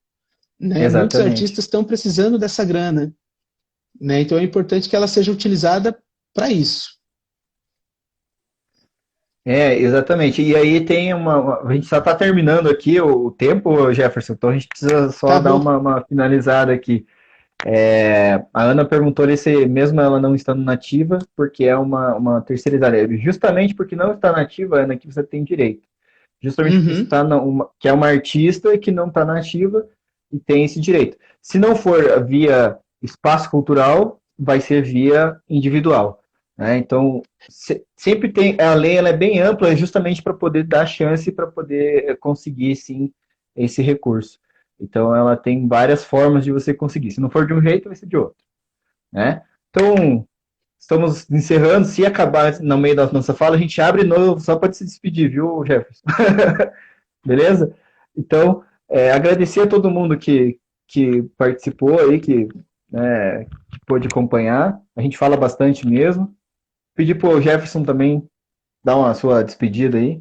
Né? Muitos Exatamente. artistas estão precisando dessa grana. Né? Então é importante que ela seja utilizada para isso. Exatamente. E aí tem a gente só está terminando aqui o tempo, Jefferson, então a gente precisa só Tá dar bom. uma finalizada aqui. A Ana perguntou ali se, mesmo ela não estando nativa, porque é uma terceirizada. Justamente porque não está nativa, Ana, que você tem direito. Justamente porque você Uhum. está que é uma artista que não está nativa e tem esse direito. Se não for via espaço cultural, vai ser via individual. Né? Então, sempre tem. A lei ela é bem ampla justamente para poder dar chance para poder conseguir, sim, esse recurso. Então, ela tem várias formas de você conseguir. Se não for de um jeito, vai ser de outro. Né? Então, estamos encerrando. Se acabar no meio da nossa fala, a gente abre novo só para se despedir, viu, Jefferson? Beleza? Então, agradecer a todo mundo que participou aí, que pôde acompanhar. A gente fala bastante mesmo. Pedir para o Jefferson também dar uma sua despedida aí.